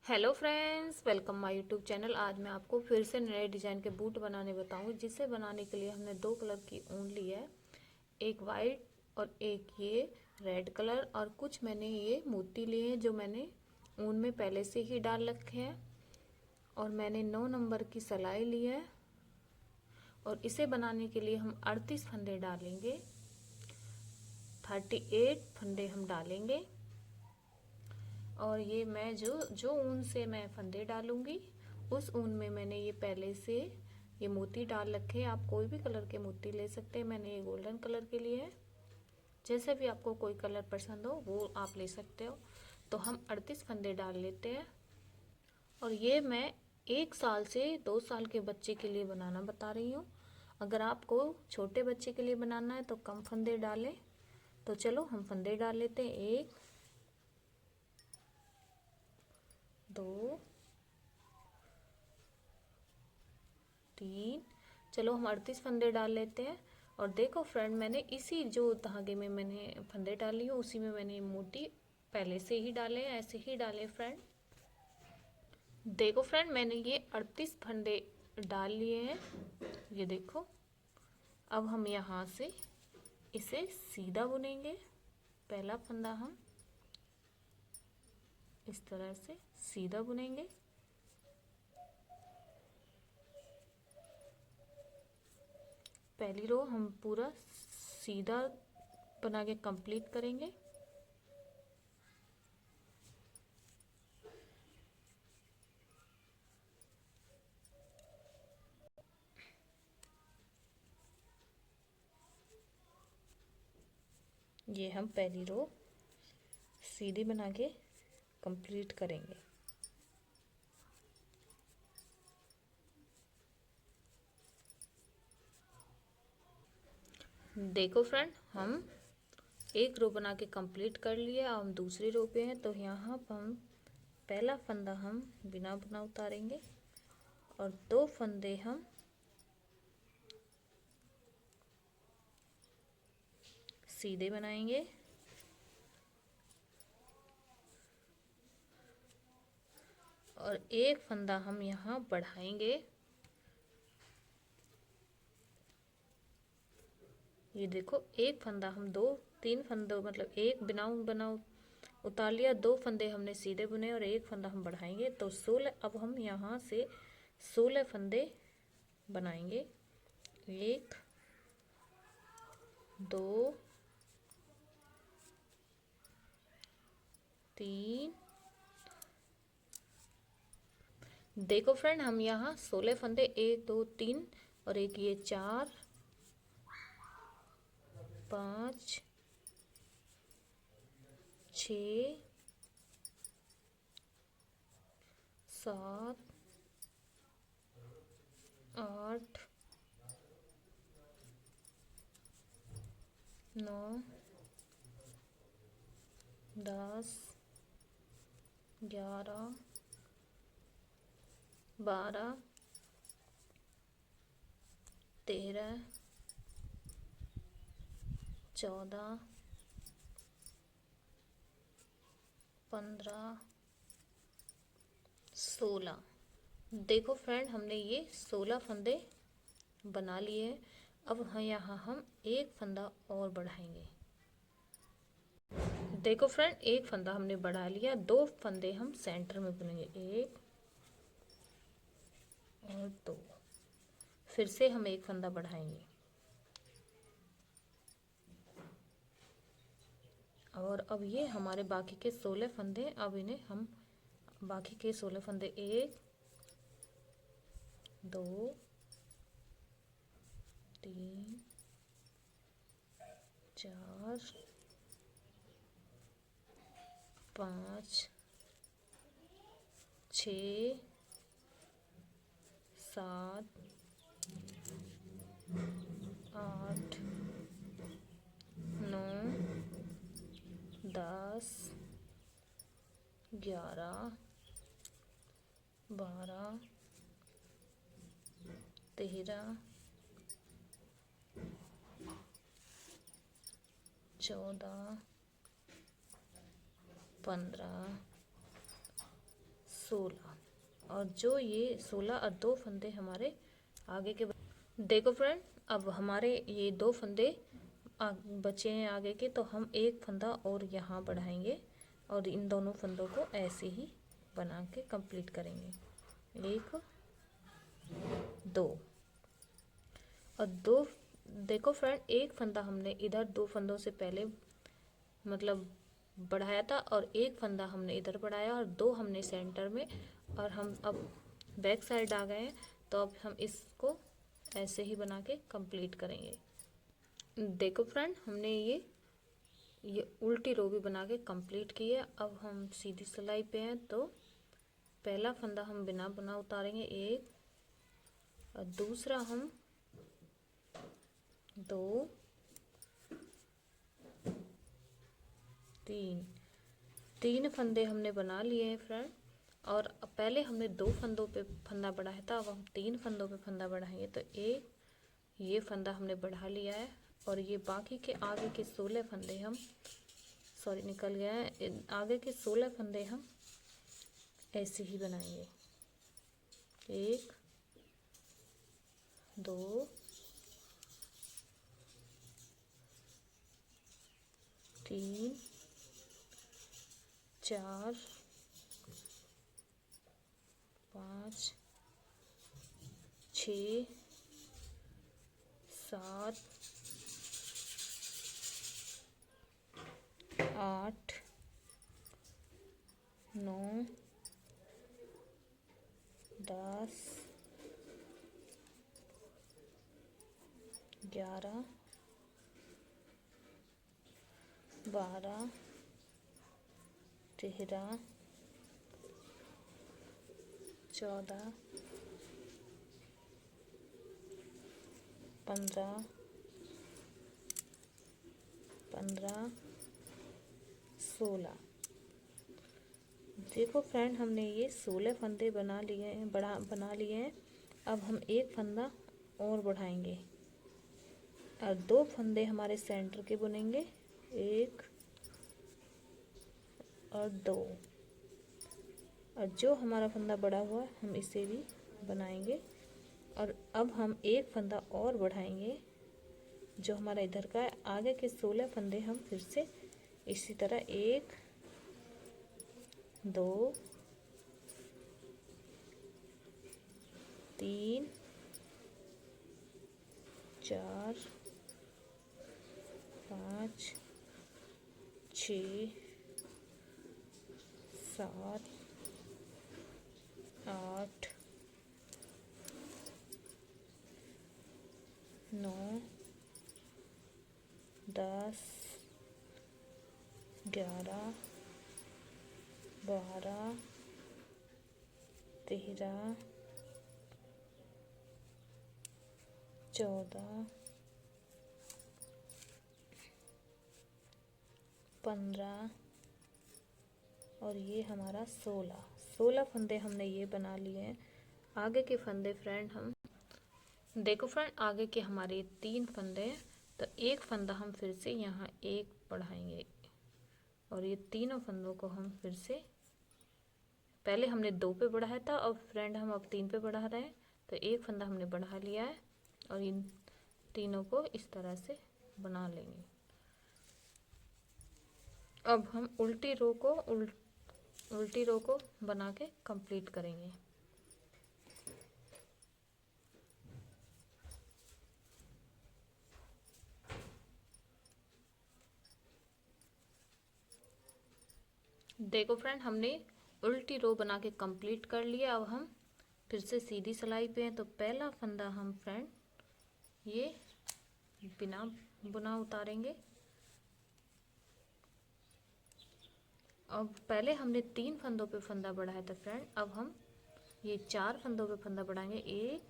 Hello friends, welcome my YouTube channel. आज मैं आपको फिर से नए डिज़ाइन के बूट बनाने बताऊंगी। जिसे बनाने के लिए हमने दो कलर की ऊन ली है, एक वाइट और एक ये रेड कलर, और कुछ मैंने ये मोती लिए हैं जो मैंने ऊन में पहले से ही डाल रखे हैं। और मैंने 9 नंबर की सिलाई ली है और इसे बनाने के लिए हम 38 फंदे डालेंगे, 38 फंदे हम डालेंगे। और ये मैं जो जो ऊन से मैं फंदे डालूंगी उस ऊन में मैंने ये पहले से ये मोती डाल रखे हैं। आप कोई भी कलर के मोती ले सकते हैं, मैंने ये गोल्डन कलर के लिए है। जैसे भी आपको कोई कलर पसंद हो वो आप ले सकते हो। तो हम 38 फंदे डाल लेते हैं। और ये मैं 1 साल से 2 साल के बच्चे के लिए बनाना बता रही हूँ। अगर आपको छोटे बच्चे के लिए बनाना है तो कम फंदे डालें। तो चलो हम फंदे डाल लेते हैं। 1 2 3, चलो हम 38 फंदे डाल लेते हैं। और देखो फ्रेंड, मैंने इसी जो धागे में मैंने फंदे डाली हूँ उसी में मैंने मोती पहले से ही डाले हैं, ऐसे ही डाले फ्रेंड। देखो फ्रेंड, मैंने ये 38 फंदे डाल लिए हैं, ये देखो। अब हम यहाँ से इसे सीधा बुनेंगे। पहला फंदा हम इस तरह से सीधा बुनेंगे। पहली रो हम पूरा सीधा बना के कंप्लीट करेंगे। ये हम पहली रो सीधी बना के कंप्लीट करेंगे। देखो फ्रेंड, हम एक रो बना के कंप्लीट कर लिया। अब हम दूसरी रो पे हैं तो यहाँ पर हम पहला फंदा हम बिना बुना उतारेंगे और 2 फंदे हम सीधे बनाएंगे। और एक फंदा हम यहाँ बढ़ाएंगे। ये देखो, एक फंदा हम 2-3 फंदों मतलब एक बिना उतार लिया, 2 फंदे हमने सीधे बुने और एक फंदा हम बढ़ाएंगे तो 16। अब हम यहाँ से 16 फंदे बनाएंगे। 1 2 3। देखो फ्रेंड, हम यहाँ 16 फंदे, 1 2 3 और एक ये 4 5 6 7 8 9 10 11 12 13 14 15 16। देखो फ्रेंड, हमने ये 16 फंदे बना लिए हैं। अब यहाँ हम एक फंदा और बढ़ाएंगे। देखो फ्रेंड, एक फंदा हमने बढ़ा लिया, 2 फंदे हम सेंटर में बुनेंगे। 1 और 2, फिर से हम एक फंदा बढ़ाएंगे। और अब ये हमारे बाकी के 16 फंदे, अब इन्हें हम बाकी के 16 फंदे 1 2 3 4 5 6 7 8 9 10 11 12 13 14 15 16 और जो ये 16 और 2 फंदे हमारे आगे के देखो फ्रेंड, अब हमारे ये 2 फंदे बचे हैं आगे के, तो हम एक फंदा और यहाँ बढ़ाएंगे और इन दोनों फंदों को ऐसे ही बना के कंप्लीट करेंगे। 1 2 और 2। देखो फ्रेंड, एक फंदा हमने इधर 2 फंदों से पहले मतलब बढ़ाया था और एक फंदा हमने इधर बढ़ाया और 2 हमने सेंटर में, और हम अब बैक साइड आ गए हैं, तो अब हम इसको ऐसे ही बना के कंप्लीट करेंगे। देखो फ्रेंड, हमने ये उल्टी रो भी बना के कंप्लीट की है। अब हम सीधी सिलाई पे हैं, तो पहला फंदा हम बिना बुना उतारेंगे 1, और दूसरा हम 2 3 फंदे हमने बना लिए हैं फ्रेंड। और पहले हमने 2 फंदों पे फंदा बढ़ाया था, अब हम 3 फंदों पे फंदा बढ़ाएंगे। तो एक ये फंदा हमने बढ़ा लिया है और ये बाकी के आगे के 16 फंदे हम निकल गया है, आगे के 16 फंदे हम ऐसे ही बनाएंगे। 1 2 3 4 5 6 7 8 9 10 11 12 13 14 15 16। देखो फ्रेंड, हमने ये 16 फंदे बना लिए हैं, बना लिए हैं। अब हम एक फंदा और बढ़ाएंगे और 2 फंदे हमारे सेंटर के बुनेंगे, 1 और 2। और जो हमारा फंदा बड़ा हुआ है हम इसे भी बनाएंगे। और अब हम एक फंदा और बढ़ाएंगे जो हमारा इधर का है। आगे के 16 फंदे हम फिर से इसी तरह 1 2 3 4 5 6 7 8 9 10 11 12 13 14 15 और ये हमारा 16 फंदे हमने ये बना लिए हैं। आगे के फंदे फ्रेंड हम देखो फ्रेंड, आगे के हमारे 3 फंदे हैं, तो एक फंदा हम फिर से यहाँ 1 बढ़ाएंगे और ये तीनों फंदों को हम फिर से, पहले हमने 2 पे बढ़ाया था और फ्रेंड हम अब 3 पे बढ़ा रहे हैं, तो एक फंदा हमने बढ़ा लिया है और इन तीनों को इस तरह से बना लेंगे। अब हम उल्टी रो को बना के कंप्लीट करेंगे। देखो फ्रेंड, हमने उल्टी रो बना के कंप्लीट कर लिया। अब हम फिर से सीधी सिलाई पे हैं, तो पहला फंदा हम फ्रेंड ये बिना बुना उतारेंगे। अब पहले हमने 3 फंदों पे फंदा बढ़ाया था फ्रेंड, अब हम ये 4 फंदों पे फंदा बढ़ाएंगे। 1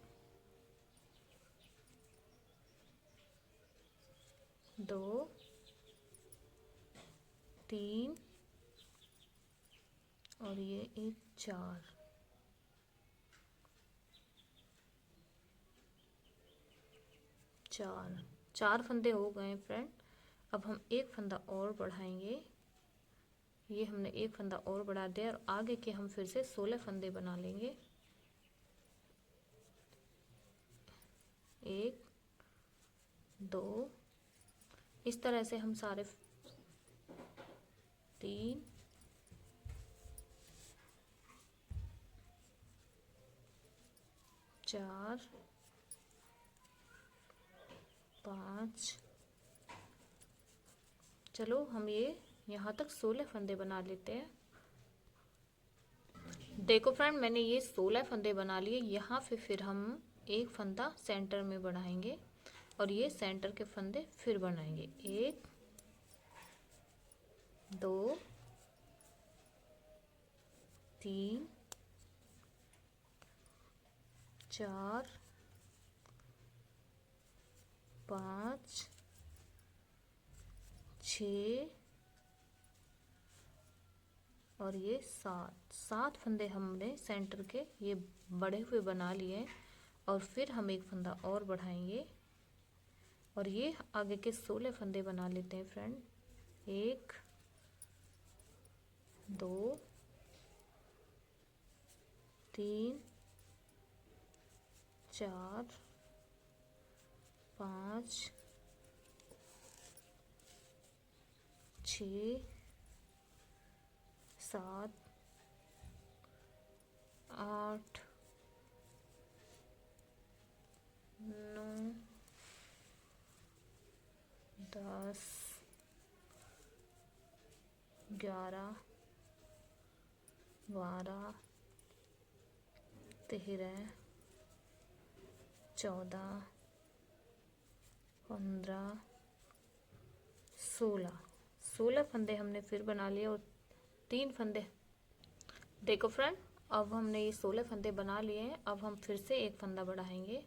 2 3 और ये एक 4 फंदे हो गए फ्रेंड। अब हम एक फंदा और बढ़ाएंगे, ये हमने एक फंदा और बढ़ा दिया और आगे के हम फिर से 16 फंदे बना लेंगे। 1 2, इस तरह से हम सारे 3 4 5, चलो हम ये यहाँ तक 16 फंदे बना लेते हैं। देखो फ्रेंड, मैंने ये 16 फंदे बना लिए। यहाँ पे फिर हम एक फंदा सेंटर में बढ़ाएंगे और ये सेंटर के फंदे फिर बनाएंगे। 1 2 3 4 5 6 और ये 7 फंदे हमने सेंटर के ये बड़े हुए बना लिए। और फिर हम एक फंदा और बढ़ाएंगे और ये आगे के 16 फंदे बना लेते हैं फ्रेंड। 1 2 3 4 5 6 7 8 9 10 11 12 13 14 15 16 फंदे हमने फिर बना लिए और 3 फंदे। देखो फ्रेंड, अब हमने ये 16 फंदे बना लिए हैं। अब हम फिर से एक फंदा बढ़ाएंगे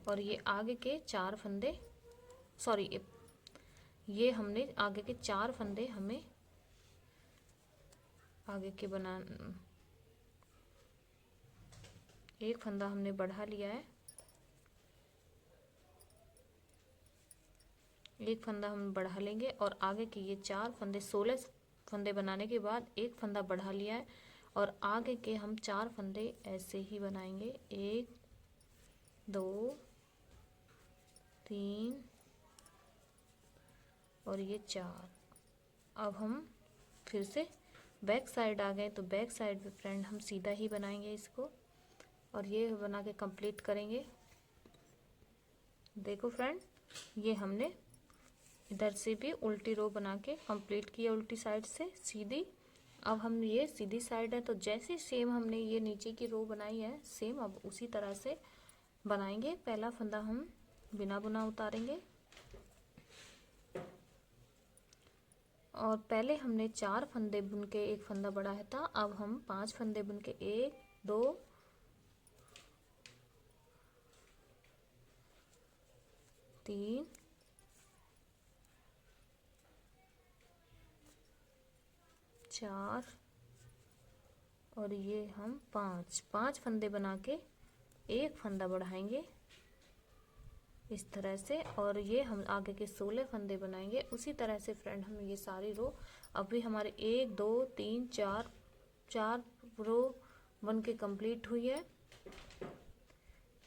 और ये आगे के 4 फंदे, सॉरी, ये हमने आगे के 4 फंदे हमें आगे के बना, एक फंदा हमने बढ़ा लिया है। एक फंदा हम बढ़ा लेंगे और आगे के ये 4 फंदे, 16 फंदे बनाने के बाद एक फंदा बढ़ा लिया है और आगे के हम 4 फंदे ऐसे ही बनाएंगे। 1 2 3 और ये 4। अब हम फिर से बैक साइड आ गए, तो बैक साइड पे फ्रेंड हम सीधा ही बनाएंगे इसको और ये बना के कंप्लीट करेंगे। देखो फ्रेंड, ये हमने इधर से भी उल्टी रो बना के कंप्लीट किया, उल्टी साइड से सीधी। अब हम ये सीधी साइड है तो जैसे सेम हमने ये नीचे की रो बनाई है सेम अब उसी तरह से बनाएंगे। पहला फंदा हम बिना बुना उतारेंगे और पहले हमने 4 फंदे बुन के एक फंदा बढ़ाया था। अब हम 5 फंदे बुन के 1 2 3 4 और ये हम 5 फंदे बना के एक फंदा बढ़ाएंगे इस तरह से। और ये हम आगे के 16 फंदे बनाएंगे उसी तरह से फ्रेंड। हम ये सारी रो अभी हमारे 1 2 3 4 रो बन के कंप्लीट हुई है।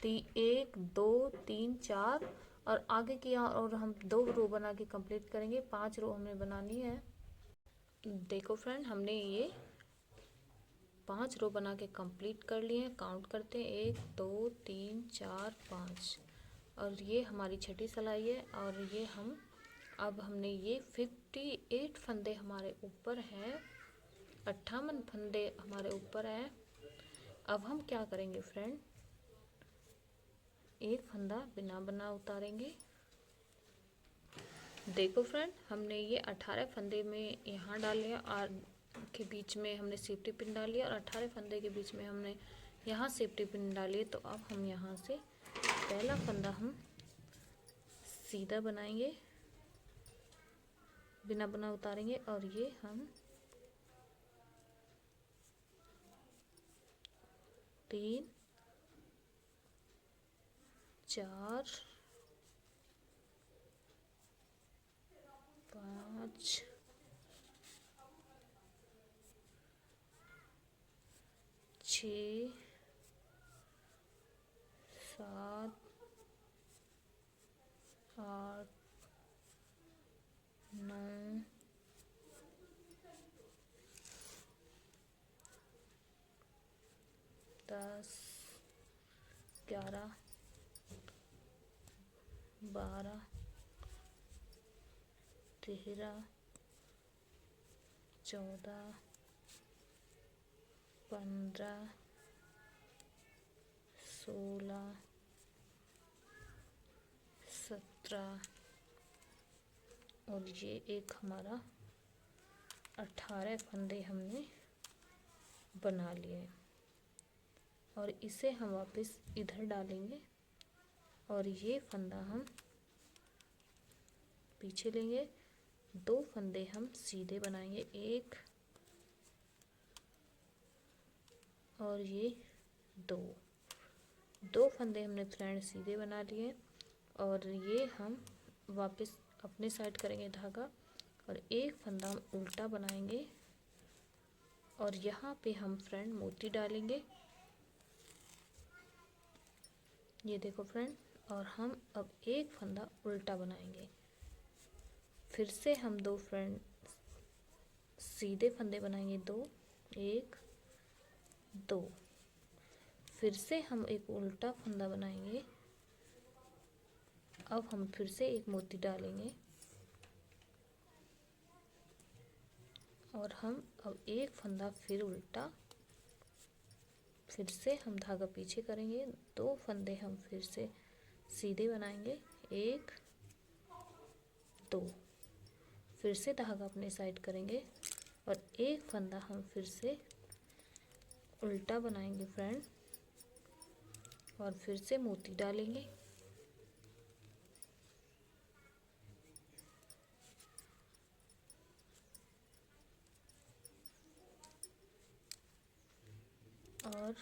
1 2 3 4 और आगे की और हम 2 रो बना के कंप्लीट करेंगे। 5 रो हमें बनानी है। देखो फ्रेंड, हमने ये 5 रो बना के कंप्लीट कर लिए हैं। काउंट करते हैं 1 2 3 4 5 और ये हमारी छठी सिलाई है। और ये हम अब हमने ये 58 फंदे हमारे ऊपर हैं, 58 फंदे हमारे ऊपर हैं। अब हम क्या करेंगे फ्रेंड, एक फंदा बिना बना उतारेंगे। देखो फ्रेंड, हमने ये 18 फंदे में यहाँ डाले और के बीच में हमने सेफ्टी पिन डाली और 18 फंदे के बीच में हमने यहाँ सेफ्टी पिन डाली। तो अब हम यहाँ से पहला फंदा हम सीधा बनाएंगे, बिना बना उतारेंगे और ये हम 3 4 5 6 7 8 9 10 11 12 13 14 15 16 17 और ये एक हमारा 18 फंदे हमने बना लिए और इसे हम वापस इधर डालेंगे और ये फंदा हम पीछे लेंगे। 2 फंदे हम सीधे बनाएंगे, एक और ये दो फंदे हमने फ्रेंड सीधे बना लिए और ये हम वापस अपने साइड करेंगे धागा और एक फंदा हम उल्टा बनाएंगे और यहाँ पे हम फ्रेंड मोती डालेंगे। ये देखो फ्रेंड, और हम अब एक फंदा उल्टा बनाएंगे। फिर से हम 2 फ्रेंड सीधे फंदे बनाएंगे, 2 1 2। फिर से हम एक उल्टा फंदा बनाएंगे। अब हम फिर से एक मोती डालेंगे और हम अब एक फंदा फिर उल्टा, फिर से हम धागा पीछे करेंगे, 2 फंदे हम फिर से सीधे बनाएंगे, 1 2। फिर से धागा अपने साइड करेंगे और एक फंदा हम फिर से उल्टा बनाएंगे फ्रेंड और फिर से मोती डालेंगे और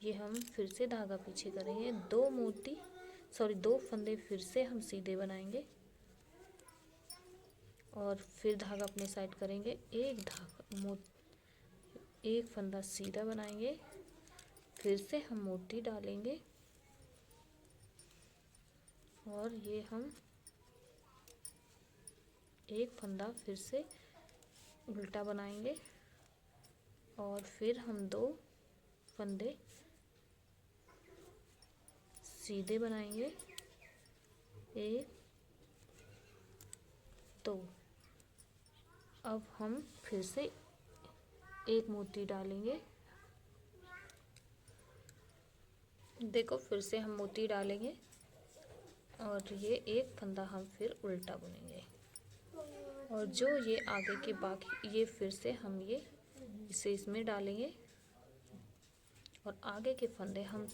ये हम फिर से धागा पीछे करेंगे, 2 फंदे फिर से हम सीधे बनाएंगे और फिर धागा अपने साइड करेंगे, एक फंदा सीधा बनाएंगे, फिर से हम मोती डालेंगे और ये हम एक फंदा फिर से उल्टा बनाएंगे और फिर हम 2 फंदे सीधे बनाएंगे, 1 2। अब हम फिर से एक मोती डालेंगे, देखो फिर से हम मोती डालेंगे और ये एक फंदा हम फिर उल्टा बुनेंगे और जो ये आगे के बाकी ये फिर से हम ये इसे इसमें डालेंगे और आगे के फंदे हम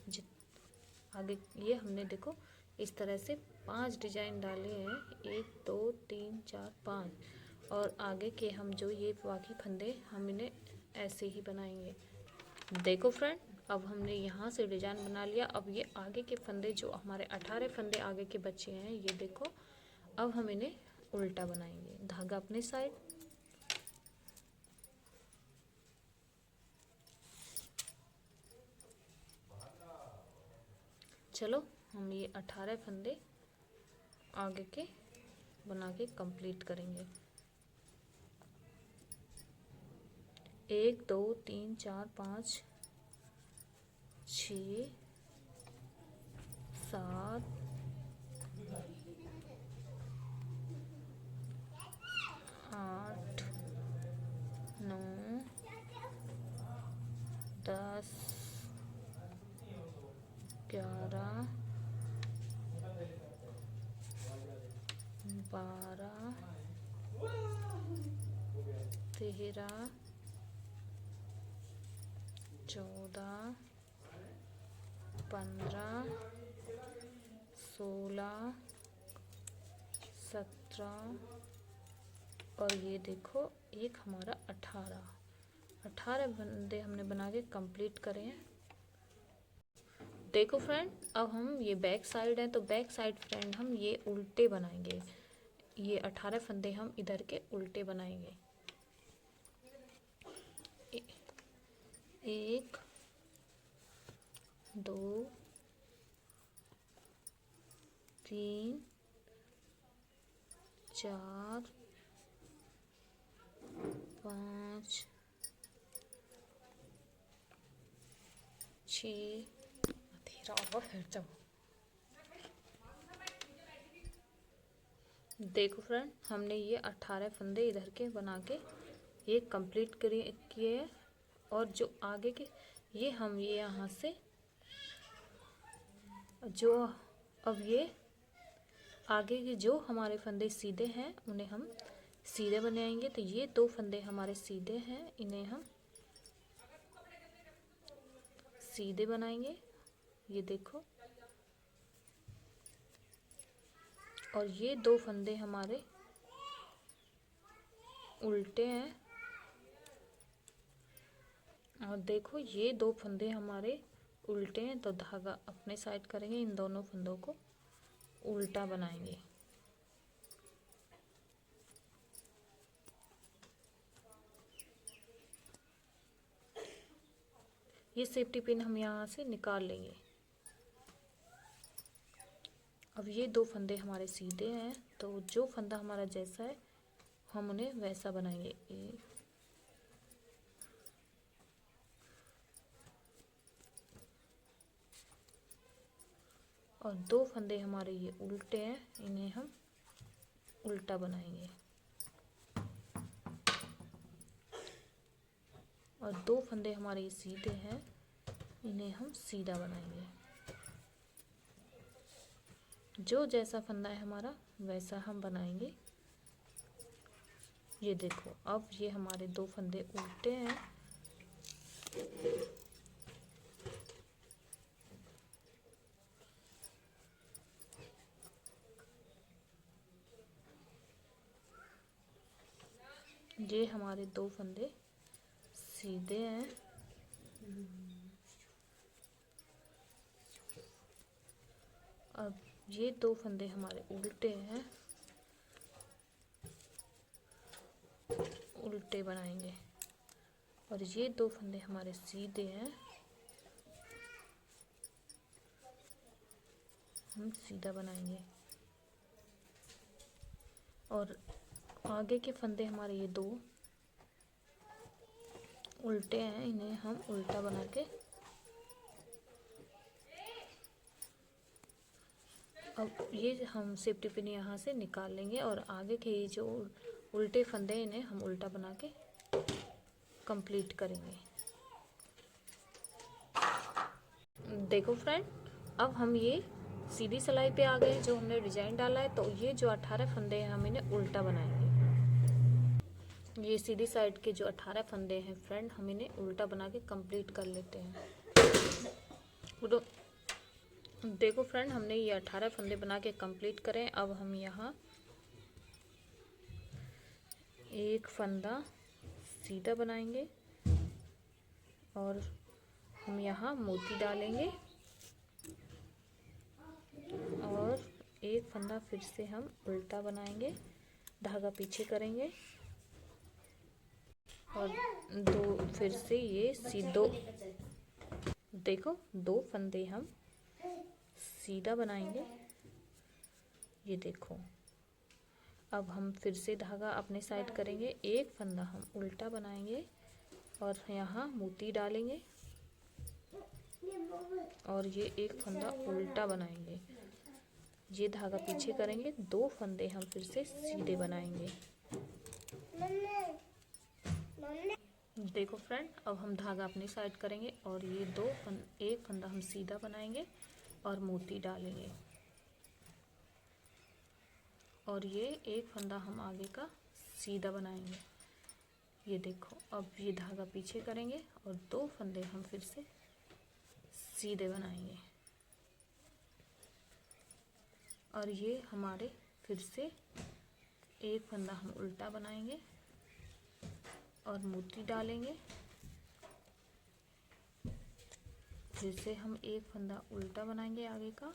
आगे ये हमने देखो इस तरह से 5 डिजाइन डाले हैं, 1 2 3 4 5 और आगे के हम जो ये बाकी फंदे हम इन्हें ऐसे ही बनाएंगे। देखो फ्रेंड, अब हमने यहाँ से डिजाइन बना लिया। अब ये आगे के फंदे जो हमारे 18 फंदे आगे के बचे हैं, ये देखो अब हम इन्हें उल्टा बनाएंगे, धागा अपने साइड, चलो हम ये 18 फंदे आगे के बना के कंप्लीट करेंगे। 1 2 3 4 5 6 7 8 9 10 11 12 13 14 15 16 17 और ये देखो एक हमारा 18 फंदे हमने बना के कंप्लीट करे हैं। देखो फ्रेंड, अब हम ये बैक साइड है तो बैक साइड फ्रेंड हम ये उल्टे बनाएंगे, ये 18 फंदे हम इधर के उल्टे बनाएंगे। 1 2 3 4 5 6 देखो फ्रेंड, हमने ये 18 फंदे इधर के बना के ये कंप्लीट किए हैं। और जो आगे के ये हम ये यहाँ से जो अब ये आगे के जो हमारे फंदे सीधे हैं उन्हें हम सीधे बनाएंगे। तो ये 2 फंदे हमारे सीधे हैं, इन्हें हम सीधे बनाएंगे, ये देखो। और ये 2 फंदे हमारे उल्टे हैं, और देखो ये 2 फंदे हमारे उल्टे हैं। तो धागा अपने साइड करेंगे, इन दोनों फंदों को उल्टा बनाएंगे। ये सेफ्टी पिन हम यहाँ से निकाल लेंगे। अब ये 2 फंदे हमारे सीधे हैं, तो जो फंदा हमारा जैसा है हम उन्हें वैसा बनाएंगे। और 2 फंदे हमारे ये उल्टे हैं, इन्हें हम उल्टा बनाएंगे। और 2 फंदे हमारे ये सीधे हैं, इन्हें हम सीधा बनाएंगे। जो जैसा फंदा है हमारा वैसा हम बनाएंगे। ये देखो, अब ये हमारे 2 फंदे उल्टे हैं। ये हमारे 2 फंदे सीधे हैं। अब ये 2 फंदे हमारे उल्टे हैं, उल्टे बनाएंगे। और ये 2 फंदे हमारे सीधे हैं, हम सीधा बनाएंगे। और आगे के फंदे हमारे ये 2 उल्टे हैं, इन्हें हम उल्टा बना के अब ये हम सेफ्टी पिन यहाँ से निकाल लेंगे। और आगे के ये जो उल्टे फंदे हैं इन्हें हम उल्टा बना के कंप्लीट करेंगे। देखो फ्रेंड, अब हम ये सीधी सिलाई पे आ गए, जो हमने डिजाइन डाला है। तो ये जो 18 फंदे हैं हम इन्हें उल्टा बनाएंगे। ये सीधी साइड के जो 18 फंदे हैं फ्रेंड, हम इन्हें उल्टा बना के कंप्लीट कर लेते हैं। देखो फ्रेंड, हमने ये 18 फंदे बना के कंप्लीट करें। अब हम यहाँ एक फंदा सीधा बनाएंगे और हम यहाँ मोती डालेंगे। और एक फंदा फिर से हम उल्टा बनाएंगे, धागा पीछे करेंगे। और 2 फिर से ये सीधो, देखो 2 फंदे हम सीधा बनाएंगे, ये देखो। अब हम फिर से धागा अपने साइड करेंगे, एक फंदा हम उल्टा बनाएंगे और यहाँ मोती डालेंगे। और ये एक फंदा उल्टा बनाएंगे, ये धागा पीछे करेंगे। 2 फंदे हम फिर से सीधे बनाएंगे। देखो फ्रेंड, अब हम धागा अपनी साइड करेंगे और ये एक फंदा हम सीधा बनाएंगे और मोती डालेंगे। और ये एक फंदा हम आगे का सीधा बनाएंगे, ये देखो। अब ये धागा पीछे करेंगे और 2 फंदे हम फिर से सीधे बनाएंगे। और ये हमारे फिर से एक फंदा हम उल्टा बनाएंगे और मोती डालेंगे। फिर से हम एक फंदा उल्टा बनाएंगे आगे का,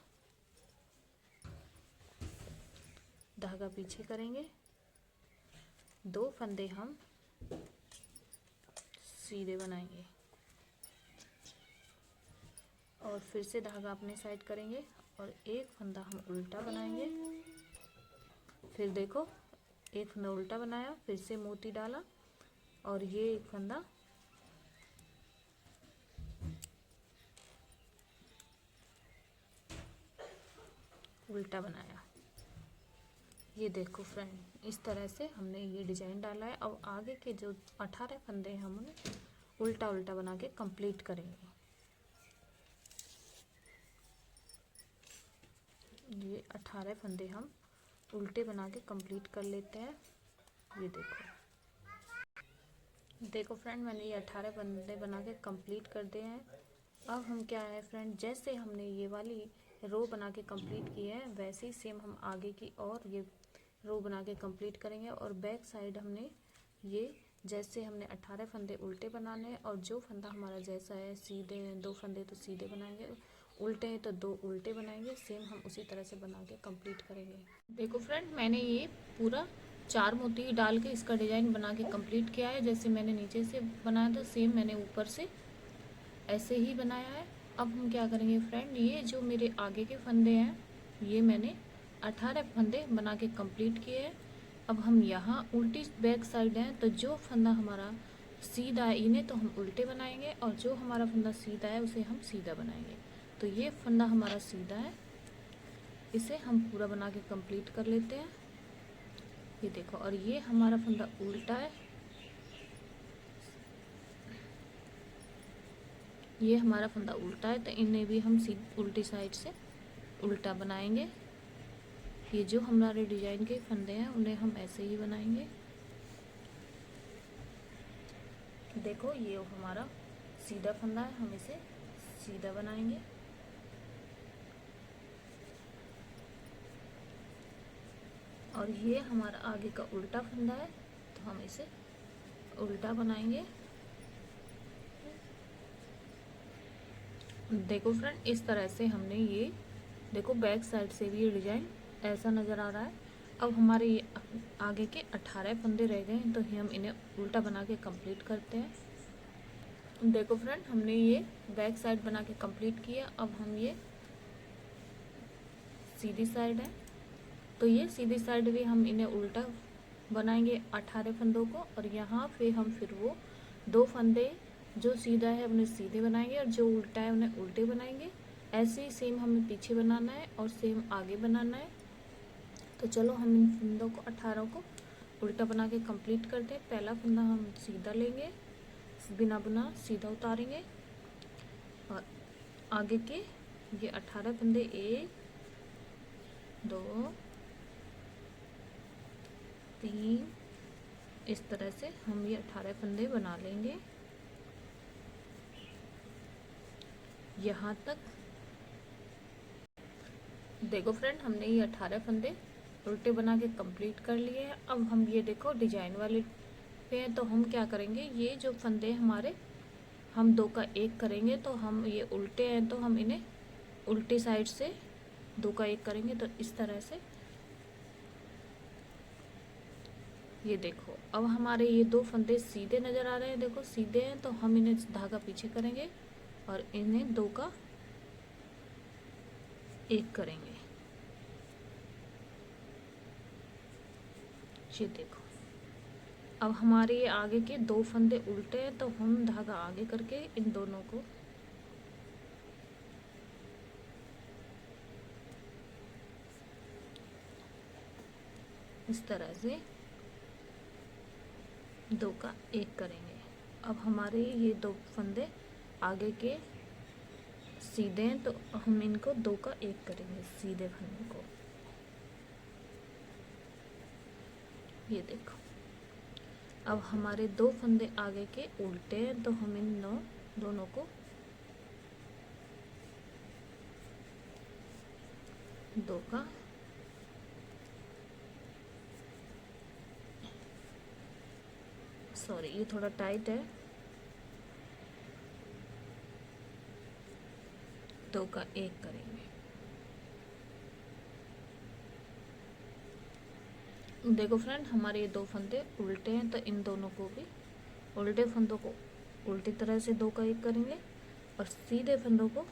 धागा पीछे करेंगे। 2 फंदे हम सीधे बनाएंगे। और फिर से धागा अपने साइड करेंगे और एक फंदा हम उल्टा बनाएंगे। फिर देखो एक फंदा उल्टा बनाया, फिर से मोती डाला और ये एक फंदा उल्टा बनाया। ये देखो फ्रेंड, इस तरह से हमने ये डिजाइन डाला है। अब आगे के जो 18 फंदे हैं हम उन्हें उल्टा उल्टा बना के कंप्लीट करेंगे। ये 18 फंदे हम उल्टे बना के कंप्लीट कर लेते हैं। ये देखो फ्रेंड, मैंने ये 18 फंदे बना के कंप्लीट कर दिए हैं। अब हम क्या है फ्रेंड, जैसे हमने ये वाली रो बना के कंप्लीट की है वैसे ही सेम हम आगे की और ये रो बना के कंप्लीट करेंगे। और बैक साइड हमने ये जैसे हमने 18 फंदे उल्टे बनाने हैं और जो फंदा हमारा जैसा है, सीधे हैं 2 फंदे तो सीधे बनाएंगे, उल्टे हैं तो 2 उल्टे बनाएंगे। सेम हम उसी तरह से बना के कंप्लीट करेंगे। देखो फ्रेंड, मैंने ये पूरा 4 मोती डाल के इसका डिजाइन बना के कंप्लीट किया है। जैसे मैंने नीचे से बनाया था सेम मैंने ऊपर से ऐसे ही बनाया है। अब हम क्या करेंगे फ्रेंड, ये जो मेरे आगे के फंदे हैं ये मैंने 18 फंदे बना के कंप्लीट किए हैं। अब हम यहाँ उल्टी बैक साइड हैं तो जो फंदा हमारा सीधा है इन्हें तो हम उल्टे बनाएंगे और जो हमारा फंदा सीधा है उसे हम सीधा बनाएंगे। तो ये फंदा हमारा सीधा है, इसे हम पूरा बना के कंप्लीट कर लेते हैं। ये देखो, और ये हमारा फंदा उल्टा है, ये हमारा फंदा उल्टा है तो इन्हें भी हम उल्टी साइड से उल्टा बनाएंगे। ये जो हमारे डिजाइन के फंदे हैं उन्हें हम ऐसे ही बनाएंगे। देखो ये हमारा सीधा फंदा है, हम इसे सीधा बनाएंगे। और ये हमारा आगे का उल्टा फंदा है तो हम इसे उल्टा बनाएंगे। देखो फ्रेंड, इस तरह से हमने ये देखो बैक साइड से भी ये डिजाइन ऐसा नज़र आ रहा है। अब हमारे ये आगे के 18 फंदे रह गए हैं तो हम इन्हें उल्टा बना के कंप्लीट करते हैं। देखो फ्रेंड, हमने ये बैक साइड बना के कंप्लीट किया। अब हम ये सीधी साइड है तो ये सीधी साइड भी हम इन्हें उल्टा बनाएंगे 18 फंदों को। और यहाँ फिर वो 2 फंदे जो सीधा है उन्हें सीधे बनाएंगे और जो उल्टा है उन्हें उल्टे बनाएंगे। ऐसे ही सेम हमें पीछे बनाना है और सेम आगे बनाना है। तो चलो हम इन फंदों को 18 को उल्टा बना के कंप्लीट करते हैं। पहला फंदा हम सीधा लेंगे, बिना बुना सीधा उतारेंगे और आगे के ये 18 फंदे 1 2 3 इस तरह से हम ये 18 फंदे बना लेंगे यहाँ तक। देखो फ्रेंड, हमने ये 18 फंदे उल्टे बना के कंप्लीट कर लिए हैं। अब हम ये देखो डिजाइन वाले पे हैं तो हम क्या करेंगे, ये जो फंदे हमारे हम 2 का 1 करेंगे तो हम ये उल्टे हैं तो हम इन्हें उल्टी साइड से 2 का 1 करेंगे। तो इस तरह से ये देखो, अब हमारे ये 2 फंदे सीधे नज़र आ रहे हैं। देखो सीधे हैं तो हम इन्हें धागा पीछे करेंगे और इन्हें 2 का 1 करेंगे। ये देखो, अब हमारे ये आगे के 2 फंदे उल्टे हैं तो हम धागा आगे करके इन दोनों को इस तरह से 2 का 1 करेंगे। अब हमारे ये 2 फंदे आगे के सीधे हैं तो हम इनको 2 का 1 करेंगे सीधे फंदे को। ये देखो, अब हमारे 2 फंदे आगे के उल्टे हैं तो हम इन दोनों को 2 का सॉरी ये थोड़ा टाइट है, 2 का 1 करेंगे। देखो फ्रेंड, हमारे ये 2 फंदे उल्टे हैं तो इन दोनों को भी उल्टे फंदों को उल्टी तरह से 2 का 1 करेंगे और सीधे फंदों को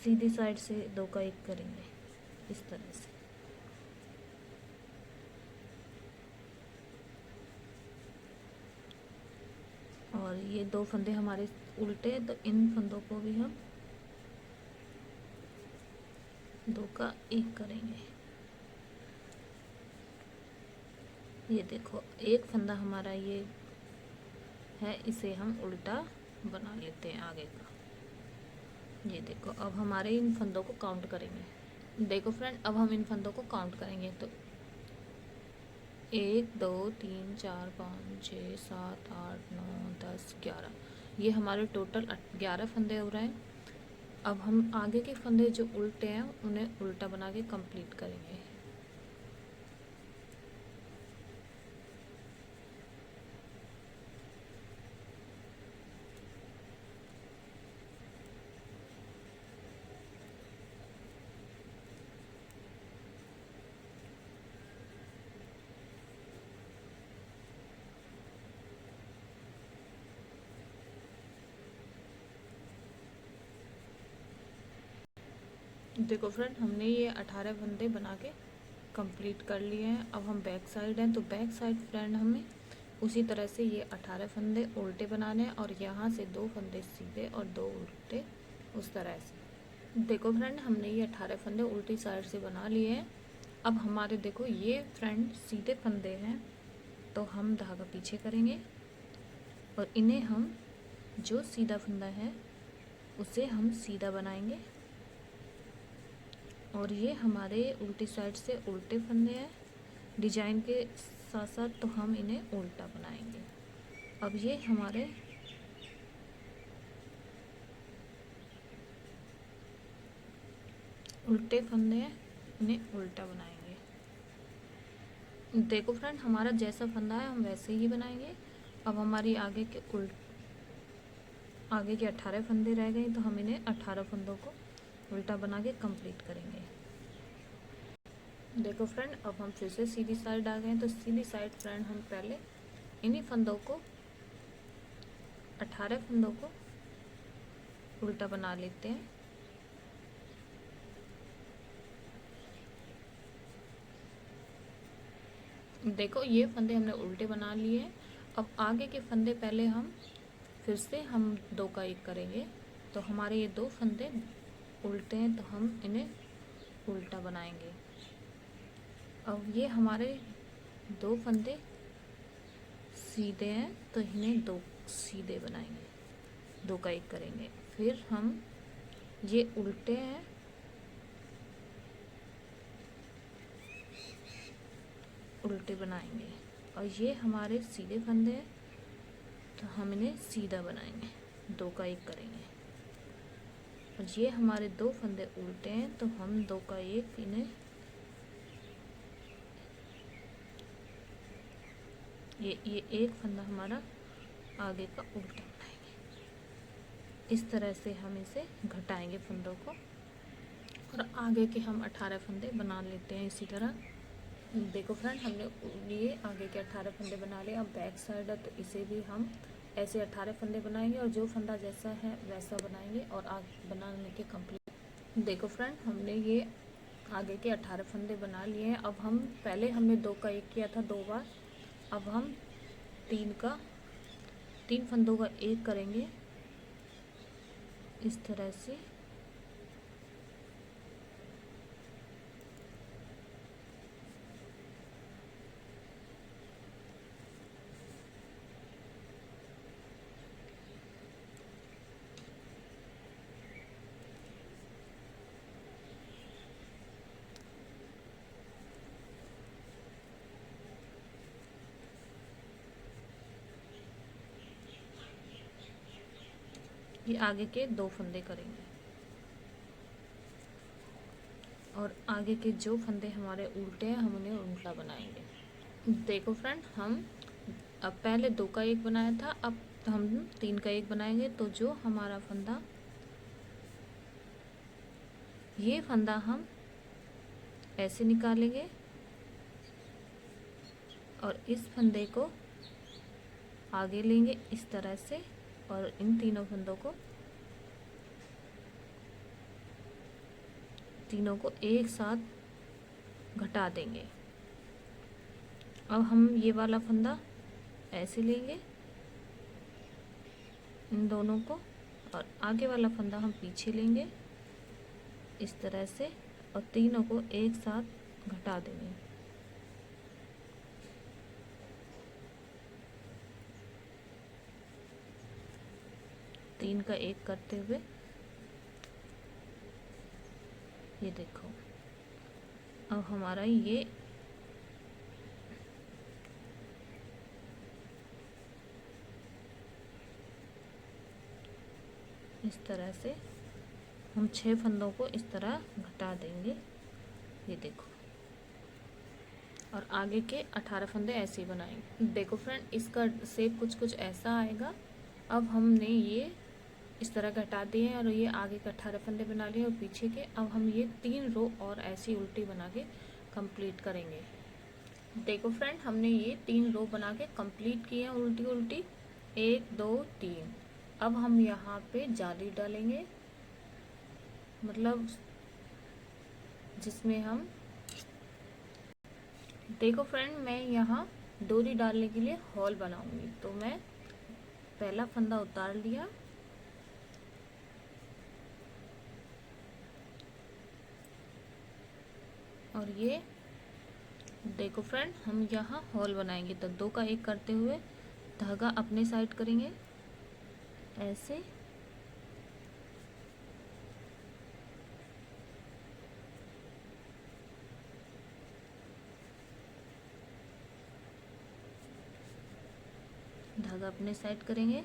सीधी साइड से 2 का 1 करेंगे इस तरह से। और ये 2 फंदे हमारे उल्टे हैं, तो इन फंदों को भी हम 2 का 1 करेंगे। ये देखो एक फंदा हमारा ये है, इसे हम उल्टा बना लेते हैं आगे का। ये देखो अब हमारे इन फंदों को काउंट करेंगे। देखो फ्रेंड, अब हम इन फंदों को काउंट करेंगे। तो 1 2 3 4 5 6 7 8 9 10 11, ये हमारे टोटल 11 फंदे हो रहे हैं। अब हम आगे के फंदे जो उल्टे हैं उन्हें उल्टा बना के कंप्लीट करेंगे। देखो फ्रेंड, हमने ये 18 फंदे बना के कंप्लीट कर लिए हैं। अब हम बैक साइड हैं, तो बैक साइड फ्रेंड हमें उसी तरह से ये 18 फंदे उल्टे बनाने हैं और यहाँ से 2 फंदे सीधे और 2 उल्टे, उस तरह से। देखो फ्रेंड, हमने ये 18 फंदे उल्टी साइड से बना लिए हैं। अब हमारे देखो ये फ्रेंड सीधे फंदे हैं, तो हम धागा पीछे करेंगे और इन्हें हम जो सीधा फंदा है उसे हम सीधा बनाएंगे। और ये हमारे उल्टी साइड से उल्टे फंदे हैं डिजाइन के साथ साथ, तो हम इन्हें उल्टा बनाएंगे। अब ये हमारे उल्टे फंदे हैं, इन्हें उल्टा बनाएंगे। देखो फ्रेंड, हमारा जैसा फंदा है हम वैसे ही बनाएंगे। अब हमारी आगे के 18 फंदे रह गए, तो हम इन्हें 18 फंदों को उल्टा बना के कंप्लीट करेंगे। देखो फ्रेंड, अब हम फिर से सीधी साइड आ गए। तो सीधी साइड फ्रेंड हम पहले इन्हीं फंदों को 18 फंदों को उल्टा बना लेते हैं। देखो ये फंदे हमने उल्टे बना लिए हैं। अब आगे के फंदे पहले हम फिर से 2 का 1 करेंगे। तो हमारे ये 2 फंदे उल्टे हैं, तो हम इन्हें उल्टा बनाएंगे। अब ये हमारे 2 फंदे सीधे हैं, तो इन्हें 2 सीधे बनाएंगे, 2 का 1 करेंगे। फिर हम ये उल्टे हैं, उल्टे बनाएंगे। और ये हमारे सीधे फंदे हैं, तो हम इन्हें सीधा बनाएंगे, 2 का 1 करेंगे। और ये हमारे 2 फंदे उल्टे हैं, तो हम 2 का 1 इन्हें ये एक फंदा हमारा आगे का उल्टा बनाएंगे। इस तरह से हम इसे घटाएंगे फंदों को, और आगे के हम 18 फंदे बना लेते हैं इसी तरह। देखो फ्रेंड, हमने ये आगे के 18 फंदे बना लिए। अब बैक साइड है, तो इसे भी हम ऐसे 18 फंदे बनाएंगे और जो फंदा जैसा है वैसा बनाएंगे और आगे बनाने के कंप्लीट। देखो फ्रेंड, हमने ये आगे के 18 फंदे बना लिए हैं। अब हम पहले हमने 2 का 1 किया था 2 बार, अब हम 3 फंदों का 1 करेंगे इस तरह से। ये आगे के 2 फंदे करेंगे और आगे के जो फंदे हमारे उल्टे हैं हम उन्हें उल्टा बनाएंगे। देखो फ्रेंड, हम अब पहले 2 का 1 बनाया था, अब हम 3 का 1 बनाएंगे। तो जो हमारा फंदा, ये फंदा हम ऐसे निकालेंगे और इस फंदे को आगे लेंगे इस तरह से, और इन तीनों फंदों को तीनों को एक साथ घटा देंगे। अब हम ये वाला फंदा ऐसे लेंगे इन दोनों को, और आगे वाला फंदा हम पीछे लेंगे इस तरह से, और तीनों को एक साथ घटा देंगे। तीन का एक करते हुए ये देखो, अब हमारा ये इस तरह से हम 6 फंदों को इस तरह घटा देंगे, ये देखो। और आगे के 18 फंदे ऐसे ही बनाएंगे। देखो फ्रेंड, इसका शेप कुछ कुछ ऐसा आएगा। अब हमने ये इस तरह घटा दिए हैं और ये आगे के 18 फंदे बना लिए और पीछे के। अब हम ये 3 रो और ऐसी उल्टी बना के कंप्लीट करेंगे। देखो फ्रेंड, हमने ये 3 रो बना के कंप्लीट किए हैं उल्टी उल्टी, 1 2 3। अब हम यहाँ पे जाली डालेंगे, मतलब जिसमें हम, देखो फ्रेंड, मैं यहाँ डोरी डालने के लिए हॉल बनाऊंगी। तो मैं पहला फंदा उतार लिया, और ये देखो फ्रेंड, हम यहाँ हॉल बनाएंगे। तो 2 का 1 करते हुए धागा अपने साइड करेंगे ऐसे, धागा अपने साइड करेंगे,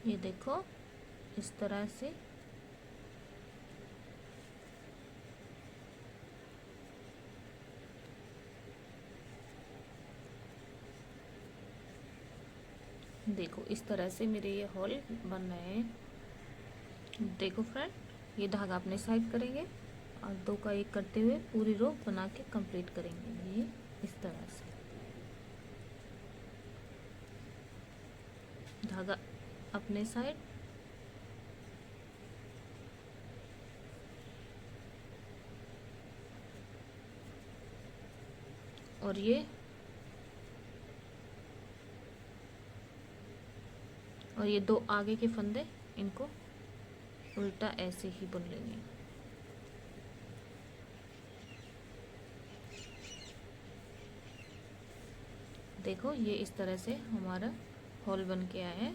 ये देखो इस तरह से। देखो इस तरह से मेरे ये हॉल बन रहे हैं। देखो फ्रेंड, ये धागा अपने साइड करेंगे और 2 का 1 करते हुए पूरी रो बना के कंप्लीट करेंगे, ये इस तरह से। धागा अपने साइड, और ये और ये 2 आगे के फंदे, इनको उल्टा ऐसे ही बुन लेंगे। देखो ये इस तरह से हमारा हॉल बन के आया है,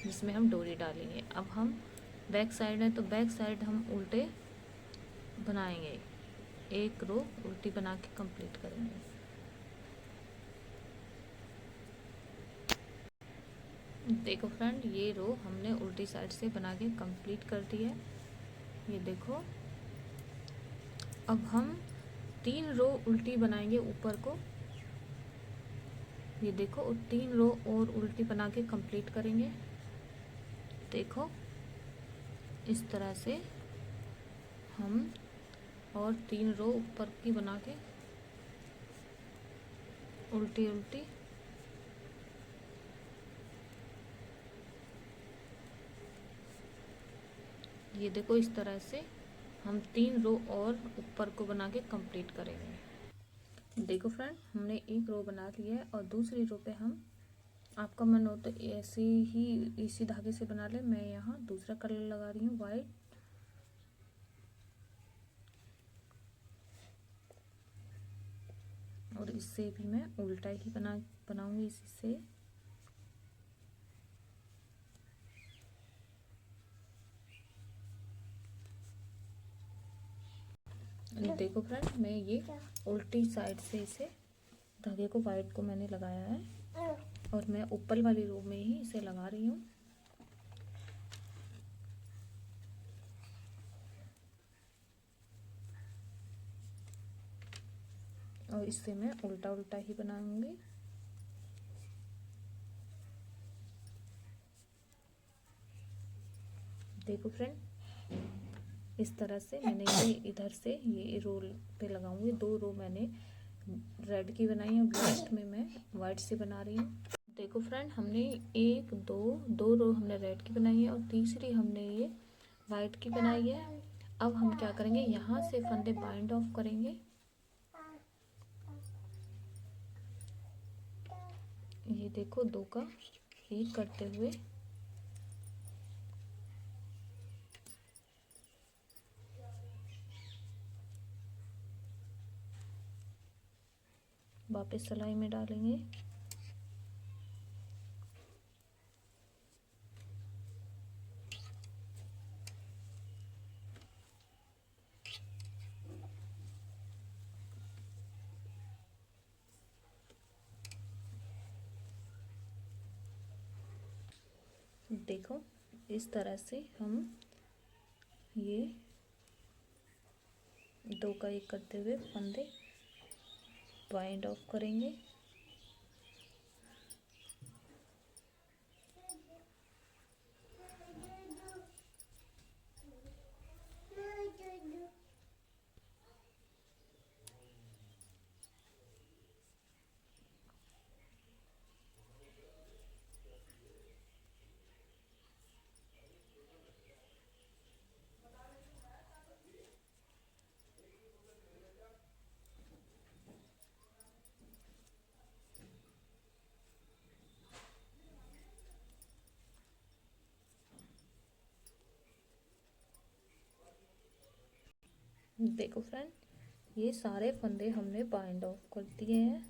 जिसमें हम डोरी डालेंगे। अब हम बैक साइड है तो बैक साइड हम उल्टे बनाएंगे, 1 रो उल्टी बना के कंप्लीट करेंगे। देखो फ्रेंड, ये रो हमने उल्टी साइड से बना के कंप्लीट कर दी है, ये देखो। अब हम 3 रो उल्टी बनाएंगे ऊपर को, ये देखो 3 रो और उल्टी बना के कंप्लीट करेंगे। देखो इस तरह से हम और 3 रो ऊपर की बना के उल्टी उल्टी, ये देखो इस तरह से हम 3 रो और ऊपर को बना के कंप्लीट करेंगे। देखो फ्रेंड, हमने 1 रो बना लिया है और दूसरी रो पे हम, आपका मन हो तो ऐसे ही इसी धागे से बना ले। मैं यहाँ दूसरा कलर लगा रही हूँ, वाइट। और इससे भी मैं उल्टा ही बनाऊंगी इसी से। देखो फ्रेंड, मैं ये उल्टी साइड से इसे धागे को वाइट को मैंने लगाया है और मैं ऊपर वाली रो में ही इसे लगा रही हूँ। और इससे मैं उल्टा उल्टा ही बनाऊंगी। देखो फ्रेंड, इस तरह से मैंने ये इधर से ये रो पे लगाऊंगी। 2 रो मैंने रेड की बनाई है, लास्ट में मैं वाइट से बना रही हूँ। देखो फ्रेंड, हमने 1 2 रो हमने रेड की बनाई है और तीसरी हमने ये वाइट की बनाई है। अब हम क्या करेंगे, यहाँ से फंदे बाइंड ऑफ करेंगे। ये देखो 2 का 1 करते हुए वापस सिलाई में डालेंगे। देखो इस तरह से हम ये 2 का 1 करते हुए फंदे बाइंड ऑफ करेंगे। देखो फ्रेंड, ये सारे फंदे हमने बाइंड ऑफ कर दिए हैं।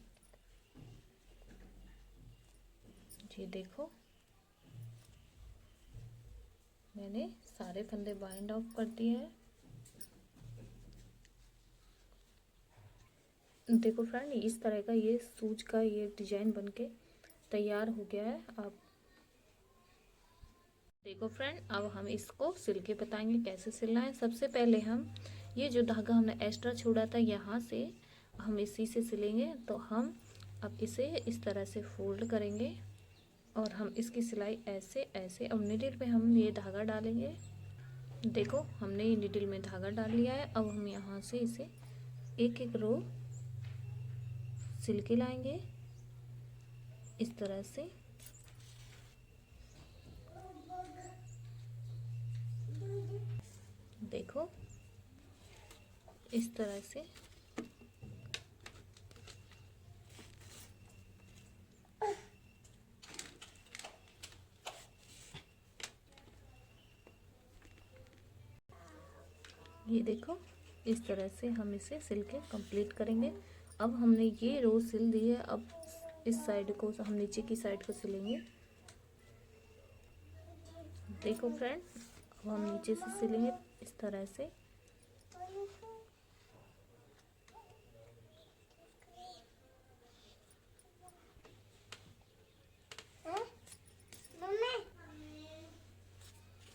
ये देखो मैंने सारे फंदे बाइंड ऑफ कर दिए हैं। देखो फ्रेंड, इस तरह का ये सूज का ये डिजाइन बनके तैयार हो गया है। आप देखो फ्रेंड, अब हम इसको सिल के बताएंगे कैसे सिलना है। सबसे पहले हम ये जो धागा हमने एक्स्ट्रा छोड़ा था यहाँ से हम इसी से सिलेंगे। तो हम अब इसे इस तरह से फोल्ड करेंगे और हम इसकी सिलाई ऐसे ऐसे, और निडल पे हम ये धागा डालेंगे। देखो हमने ये निडल में धागा डाल लिया है। अब हम यहाँ से इसे एक एक रो सिल के लाएंगे इस तरह से। देखो इस तरह से ये देखो इस तरह से हम इसे सिल के कंप्लीट करेंगे। अब हमने ये रो सिल दी है, अब इस साइड को हम नीचे की साइड को सिलेंगे। देखो फ्रेंड, अब हम नीचे से सिलेंगे इस तरह से।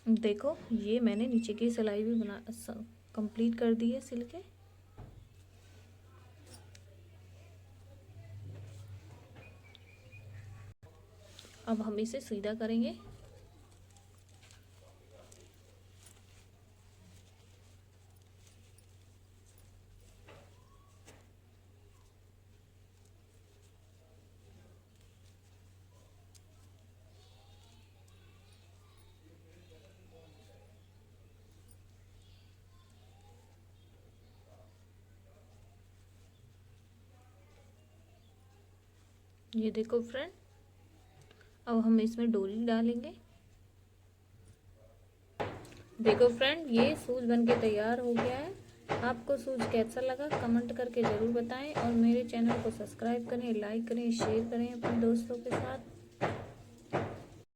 देखो ये मैंने नीचे की सिलाई भी बना कंप्लीट कर दी है सिल के। अब हम इसे सीधा करेंगे। ये देखो फ्रेंड, अब हम इसमें डोरी डालेंगे। देखो फ्रेंड, ये सूज बनके तैयार हो गया है। आपको सूज कैसा लगा कमेंट करके ज़रूर बताएं और मेरे चैनल को सब्सक्राइब करें, लाइक करें, शेयर करें अपने दोस्तों के साथ।